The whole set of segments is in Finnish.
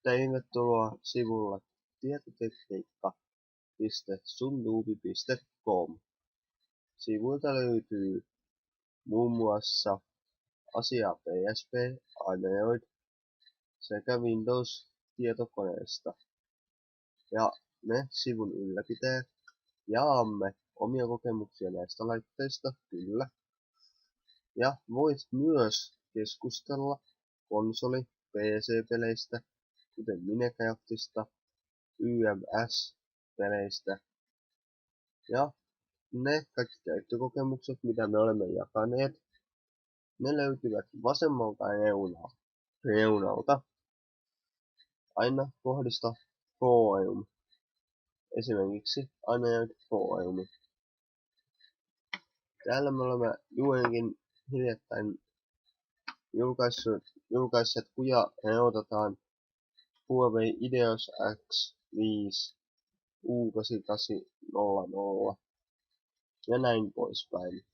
Tervetuloa sivulle tietotekniikka.sunduubi.com. Sivuilta löytyy muun muassa asia PSP, Android sekä Windows-tietokoneesta. Ja me sivun ylläpitäjät jaamme omia kokemuksia näistä laitteista, kyllä. Ja voit myös keskustella konsoli- PC-peleistä, kuten Minecraftista, YMS-peleistä. Ja ne kaikki käyttökokemukset, mitä me olemme jakaneet, ne löytyvät vasemmalta reunalta aina kohdista Forum. Esimerkiksi Android Forum. Täällä me olemme juurikin hiljattain julkaisseet kuja odotetaan Huawei Ideos X5 U8800 ja näin poispäin.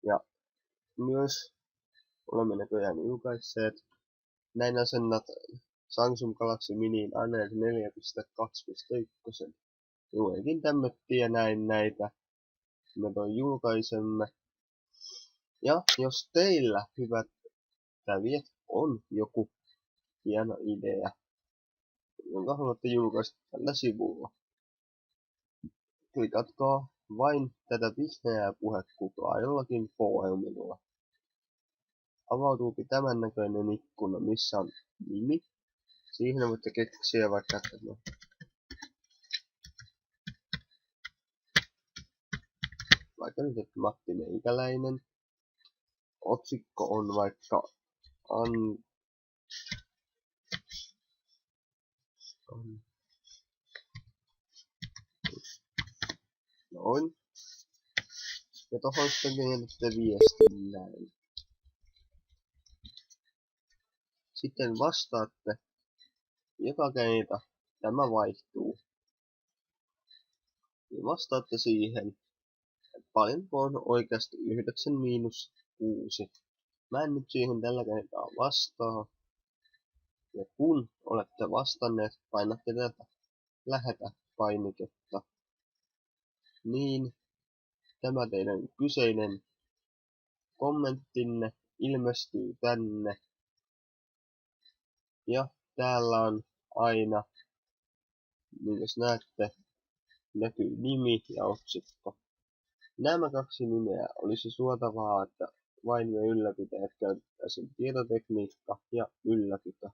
Ja myös olemme näköjään julkaisseet näin asennat Samsung Galaxy Miniin Android 4.2.1. Juurikin tämmöttiä näin näitä me toi julkaisemme. Ja jos teillä, hyvät kävijät, on joku hieno idea, jonka haluatte julkaista tällä sivulla, klikatkaa vain tätä vihreää puhekuplaa jollakin foorumilla. Avautuupi tämän näköinen ikkuna, missä on nimi. Siihen voitte keksiä vaikka, että nyt Matti Meikäläinen. Otsikko on vaikka noin. Ja tohon sitten kirjoitatte viestin näin. Sitten vastaatte, joka kerta tämä vaihtuu. Ja vastaatte siihen, paljonko on oikeasti 9 miinus 6. Mä en nyt siihen tällä kertaa vastaa. Ja kun olette vastanneet, painatte tätä lähetä painiketta. Niin tämä teidän kyseinen kommenttinne ilmestyy tänne. Ja täällä on aina, niin jos näette, näkyy nimi ja otsikko. Nämä kaksi nimeä olisi suotavaa, että vain me ylläpitäjät käytettäisiin tietotekniikka ja ylläpito.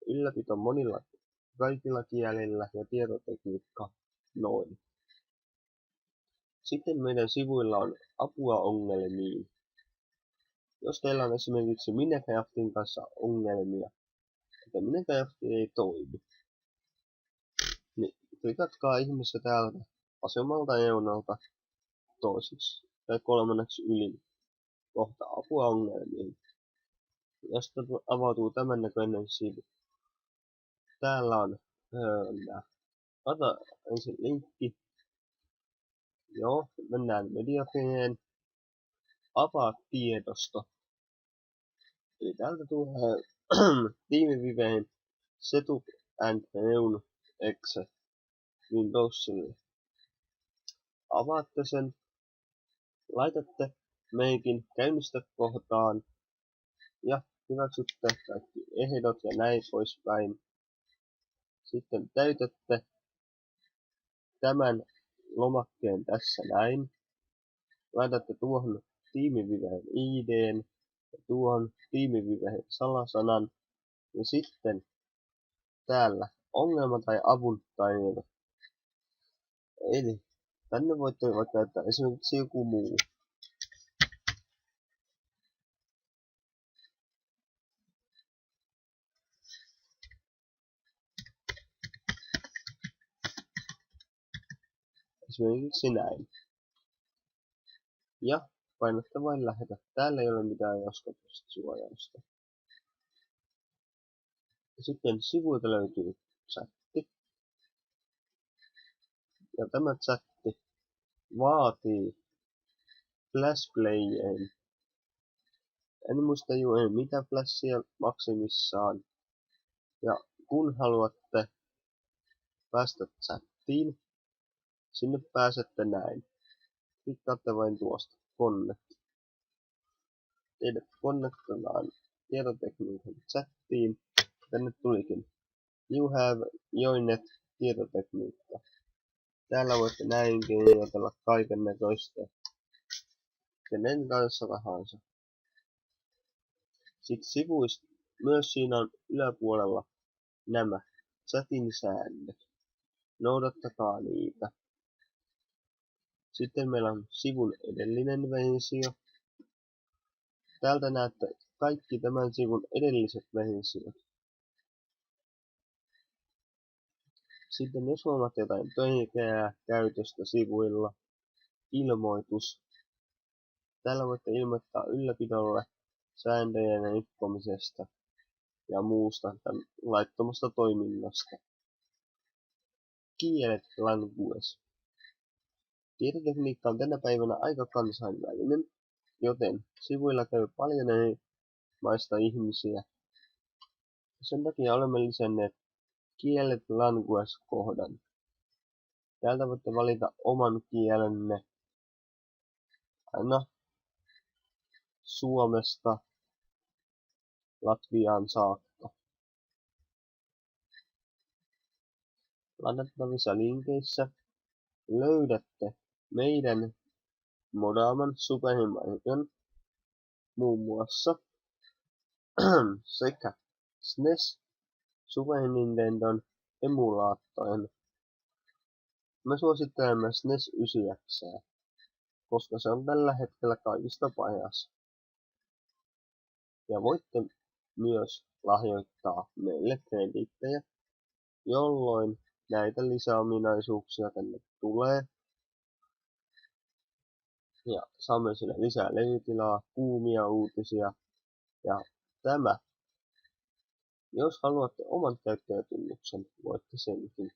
Ylläpito monilla kaikilla kielillä ja tietotekniikka noin. Sitten meidän sivuilla on apua ongelmiin. Jos teillä on esimerkiksi Minecraftin kanssa ongelmia, että Minecraft ei toimi, niin klikatkaa ihmeessä täältä vasemmalta reunalta toiseksi tai kolmanneksi ylin kohta apua ongelmiin. Ja sitten avautuu tämän näköinen sivu. Täällä on ota ensin linkki. Joo, mennään mediafireen. Avaa tiedosto. Eli täältä tulee TeamViveen Setup and Run Exe Windowsille. Avaatte sen, laitatte meikin käynnistä kohtaan ja hyväksytte kaikki ehdot ja näin poispäin. Sitten täytätte tämän lomakkeen tässä näin. Laitatte tuohon TeamViveen ID:n ja tuohon TeamViveen salasanan. Ja sitten täällä ongelma tai avun tarve. Eli tänne voitte vaikka käyttää esimerkiksi joku muu. Esimerkiksi näin. Ja painatte vain lähetä. Täällä ei ole mitään suojausta. Sitten sivuilta löytyy chatti. Ja tämä chatti vaatii Flash Playen En muista juuri mitä flashia maksimissaan. Ja kun haluatte päästä chattiin, sinne pääsette näin. Klikkaatte vain tuosta connect. Teidät connectetaan tietotekniikan chattiin. Tänne tulikin You have joined tietotekniikka. Täällä voitte näin kirjoitella kaiken näköistä. Kenen kanssa tahansa. Sitten sivuista myös siinä on yläpuolella nämä chatin säännöt. Noudattakaa niitä. Sitten meillä on sivun edellinen versio. Täältä näette kaikki tämän sivun edelliset versiot. Sitten jos huomaatte jotain törkeää käytöstä sivuilla, ilmoitus. Täällä voitte ilmoittaa ylläpidolle sääntöjen rikkomisesta ja muusta laittomasta toiminnasta. Kielet language. Tietotekniikka on tänä päivänä aika kansainvälinen, joten sivuilla käy paljon eri maista ihmisiä. Sen takia olemme lisänneet kielet language-kohdan. Täältä voitte valita oman kielenne aina Suomesta Latviaan saakka. Ladattavissa linkeissä löydätte meidän modaaman Super Marion muun muassa sekä SNES Super Nintendon emulaattorin. Me suosittelemme SNES 9, koska se on tällä hetkellä kaikista paras. Ja voitte myös lahjoittaa meille krediittejä, jolloin näitä lisäominaisuuksia tänne tulee. Ja saamme sinne lisää levytilaa, kuumia uutisia. Ja tämä, jos haluatte oman käyttäjätunnuksen, voitte senkin.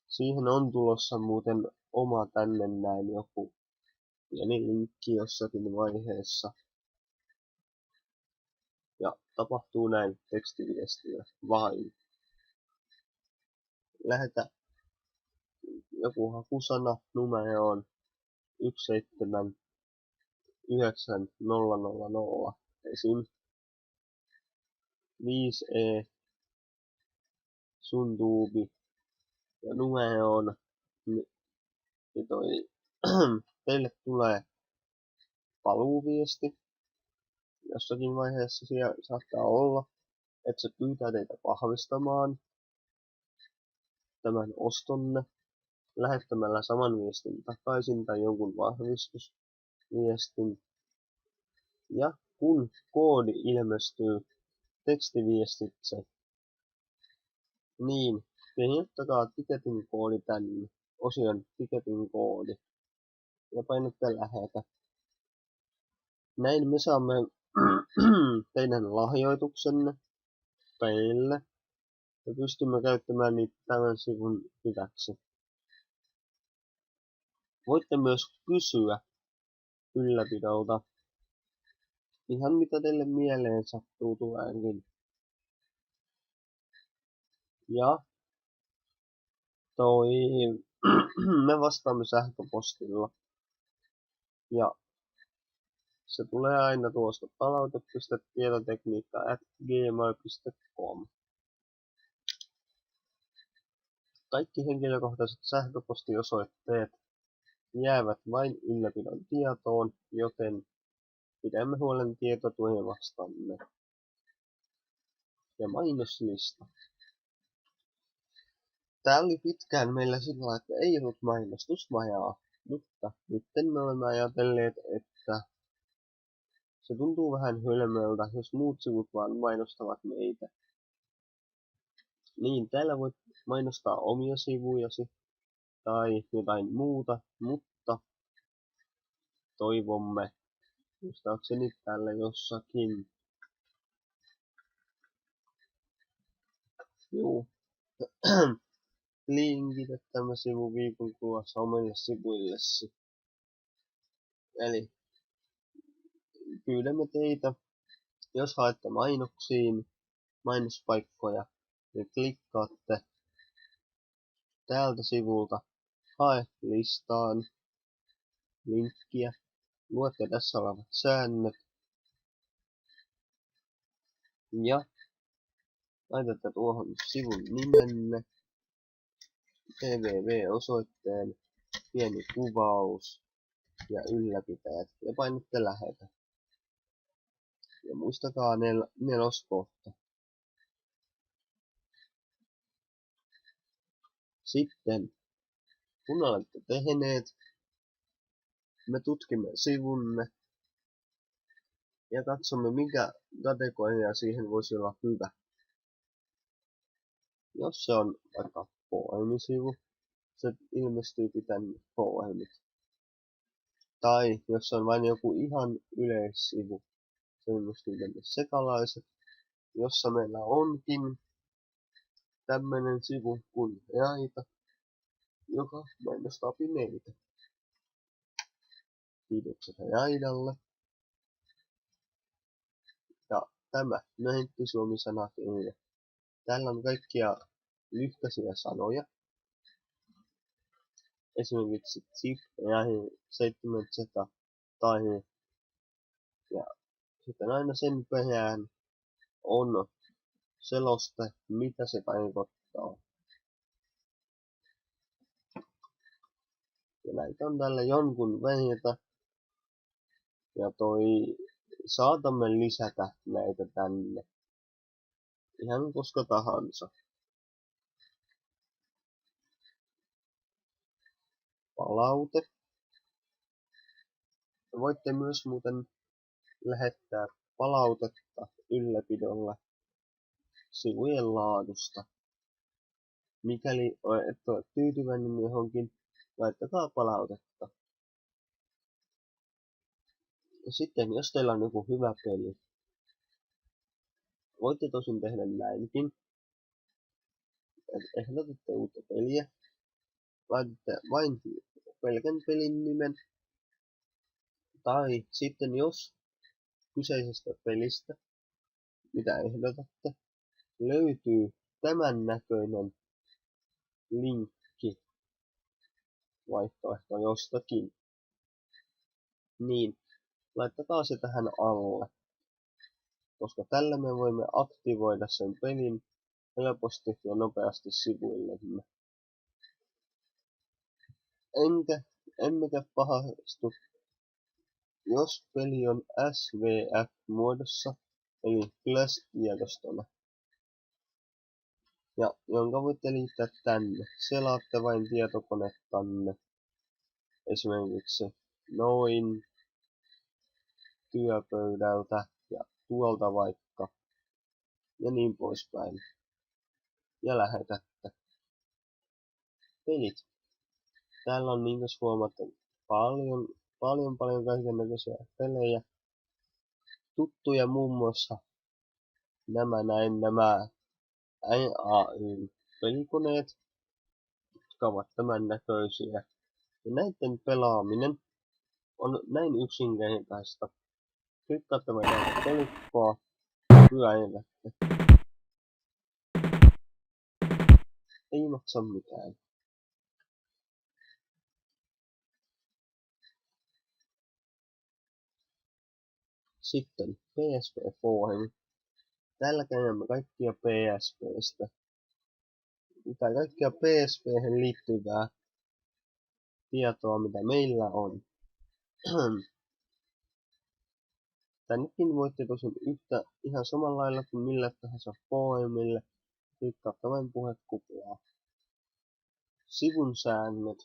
Siihen on tulossa muuten oma tänne näin joku pieni linkki jossakin vaiheessa. Ja tapahtuu näin tekstiviestillä vain. Lähetä joku hakusana numeroon 179 esim. 5E sun tuubi ja numeroon, niin teille tulee paluuviesti. Jossakin vaiheessa siellä saattaa olla, että se pyytää teitä vahvistamaan tämän ostonne lähettämällä saman viestin takaisin tai jonkun vahvistusviestin. Ja kun koodi ilmestyy tekstiviestitse, niin kirjoittakaa tiketin koodi tänne, osion tiketin koodi, ja painatte lähetä. Näin me saamme teidän lahjoituksenne teille ja pystymme käyttämään niitä tämän sivun hyväksi. Voitte myös kysyä ylläpidolta ihan mitä teille mieleen sattuu tuleekin. Ja me vastaamme sähköpostilla. Ja se tulee aina tuosta palaute.tietotekniikka@gmail.com. Kaikki henkilökohtaiset sähköpostiosoitteet jäävät vain ylläpidon tietoon, joten pidämme huolen tietoturvastamme. Ja mainoslista. Tää oli pitkään meillä sillä, että ei ollut mainostusvajaa, mutta nyt me olemme ajatelleet, että se tuntuu vähän hölmöltä, jos muut sivut vaan mainostavat meitä. Niin, täällä voit mainostaa omia sivujasi tai jotain muuta, mutta toivomme, muistaakseni täällä jossakin. Juu. Linkitä tämä sivu viikon kuluessa omille sivuillesi. Eli pyydämme teitä, jos haette mainoksiin, mainospaikkoja, niin klikkaatte täältä sivulta hae listaan linkkiä, luette tässä olevat säännöt ja laitatte tuohon sivun nimenne, www-osoitteen, pieni kuvaus ja ylläpitäjät ja painatte lähetä. Ja muistakaa neloskohta. Sitten, kun olette tehneet, me tutkimme sivunne ja katsomme mikä kategoria siihen voisi olla hyvä. Jos se on vaikka poemisivu, se ilmestyy tänne poemit. Tai jos se on vain joku ihan yleissivu, se ilmestyy tänne sekalaiset, jossa meillä onkin tämmönen sivu kuin Jaita, joka mainostaa pimeitä. Kiitokset Jaidalle. Ja tämä Nöhintti Suomi sanakirja. Täällä on kaikkia lyhkäisiä sanoja. Esimerkiksi zip, jahi, 7z, tahi. Ja sitten aina sen perään on seloste, mitä se tarkoittaa. Ja näitä on täällä jonkun verta. Ja saatamme lisätä näitä tänne. Ihan koska tahansa. Palaute. Voitte myös muuten lähettää palautetta ylläpidolle sivujen laadusta. Mikäli et ole tyytyväinen johonkin, laittakaa palautetta. Ja sitten jos teillä on joku hyvä peli, voitte tosin tehdä näinkin. Ehdotatte uutta peliä, laitatte vain pelkän pelin nimen. Tai sitten jos kyseisestä pelistä, mitä ehdotatte, löytyy tämän näköinen linkki vaihtoehto jostakin, niin laittakaa se tähän alle, koska tällä me voimme aktivoida sen pelin helposti ja nopeasti sivuillemme. Emmekä pahastu, jos peli on SVF-muodossa, eli Flash-tiedostona, ja jonka voitte liittää tänne. Selaatte vain tietokonettanne, esimerkiksi noin työpöydältä ja tuolta vaikka, ja niin poispäin. Ja lähetätte pelit. Täällä on niin kuin huomaatte paljon kaikennäköisiä pelejä. Tuttuja muun muassa nämä NAY-pelikoneet, jotka ovat tämän näköisiä. Ja näiden pelaaminen on näin yksinkertaista. Klikkaatte vain täältä pelikkoa, pyöritätte. Ei maksa mitään. Sitten PSP-foorumi. Täällä käymme kaikkia PSPstä. Tai kaikkia PSP:hen liittyvää tietoa, mitä meillä on. Tännekin voitte tosin ihan samalla lailla kuin millä tahansa foorumille klikkaatte vain puhekuplaa. Sivun säännöt.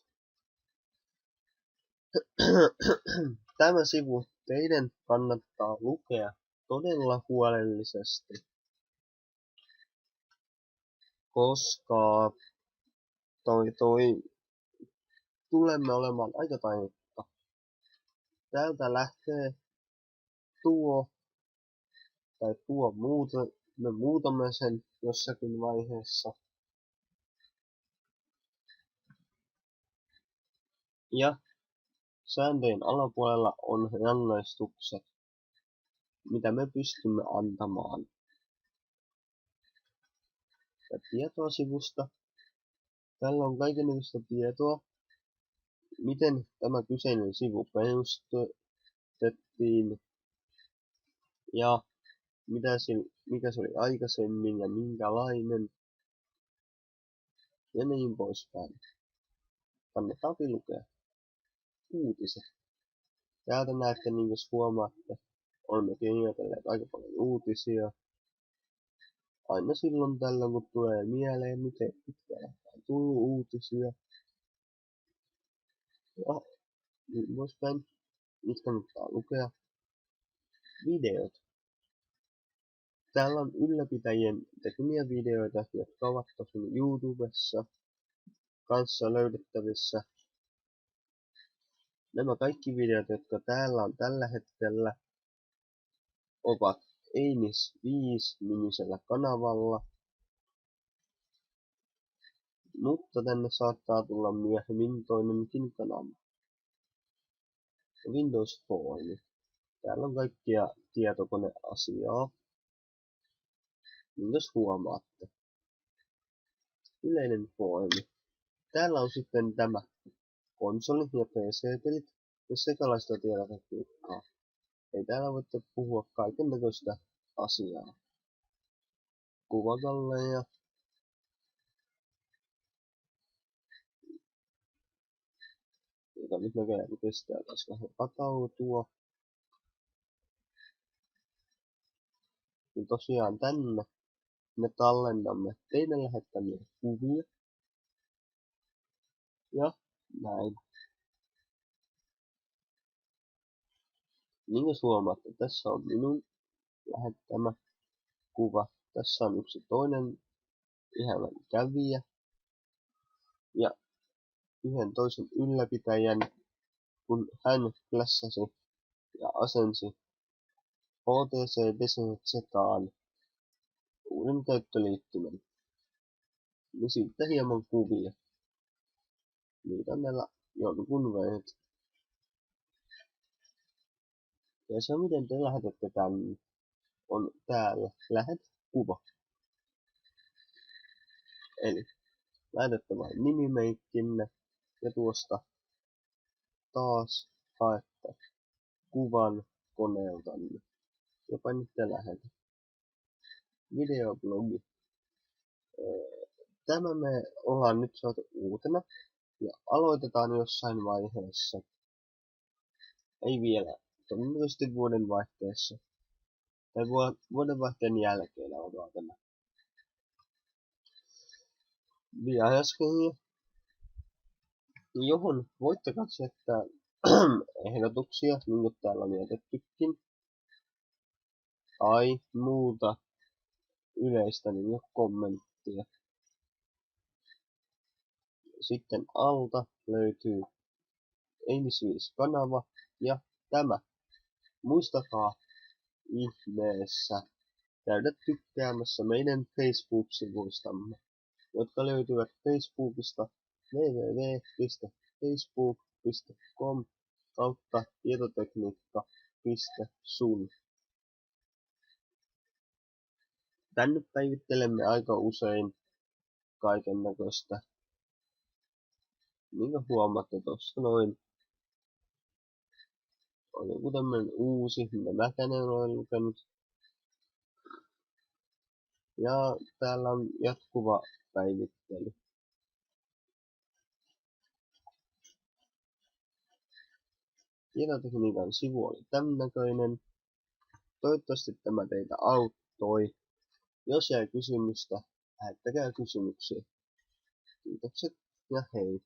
Tämä sivu teidän kannattaa lukea todella huolellisesti, koska tulemme olemaan aika tarkka. Täältä lähtee tuo me muutamme sen jossakin vaiheessa. Ja sääntöjen alapuolella on rangaistukset. mitä me pystymme antamaan. Ja tietoa sivusta. Täällä on kaikenlaista tietoa, miten tämä kyseinen sivu perustettiin ja mikä se oli aikaisemmin ja minkälainen ja niin poispäin. Kannattaa lukea. Uutiset. Täältä näette, niin jos huomaatte, olemme kirjoitelleet aika paljon uutisia. Aina silloin tällöin, kun tulee mieleen, miten pitkään on tullut uutisia. Ja niin poispäin. Nyt kannattaa lukea. Videot. Täällä on ylläpitäjien tekemiä videoita, jotka ovat tosin YouTubessa kanssa löydettävissä. Nämä kaikki videot, jotka täällä on tällä hetkellä, ovat Einis 5 nimisellä kanavalla. Mutta tänne saattaa tulla myöhemmin toinenkin kanava. Windows Phone. Täällä on kaikkia tietokoneasiaa. Niin jos huomaatte. Yleinen foorumi. Täällä on sitten tämä konsoli ja PC-pelit ja sekalaista tietotekniikkaa. Ei täällä voitte puhua kaikennäköistä asiaa. Kuvagalleja. Joka nyt näköjään kestää taas vähän patautua. Niin tosiaan tänne me tallennamme teidän lähettämiä kuvia. Ja näin. Niin jos huomaatte, tässä on minun lähettämä kuva. Tässä on yksi toinen ihana kävijä. Ja yhden toisen ylläpitäjän, kun hän plässäsi ja asensi HTC Desert Zetaan uuden käyttöliittymän. Niin siitä hieman kuvia. Niitä on näillä jonkun verran. Ja se miten te lähetätte tänne on täällä lähet kuva. Eli lähetätte vain nimimeikkinne ja tuosta taas haette kuvan koneeltanne. Ja painitte lähetä. Videoblogi. Tämä me ollaan nyt saatu uutena ja aloitetaan jossain vaiheessa. Ei vielä, todennäköisesti vuodenvaihteessa. Tai vuodenvaihteen jälkeen alkaa tämä. Vieraskirja, johon voitte katsoa jättää ehdotuksia, niin kuin täällä on jätettykin. Tai muuta yleistä niin kommenttia. Sitten alta löytyy Einis 5 kanava ja tämä. Muistakaa ihmeessä käydä tykkäämässä meidän Facebook-sivuistamme, jotka löytyvät Facebookista www.facebook.com/tietotekniikka.sun. Tänne päivittelemme aika usein kaiken näköistä. Niin kuin huomaatte tuossa noin. On joku tämmönen uusi, mitä mäkään en ole lukenut. Ja täällä on jatkuva päivittely. Tietotekniikan sivu oli tämän näköinen. Toivottavasti tämä teitä auttoi. Jos jäi kysymystä, lähettäkää kysymyksiä. Kiitokset ja hei.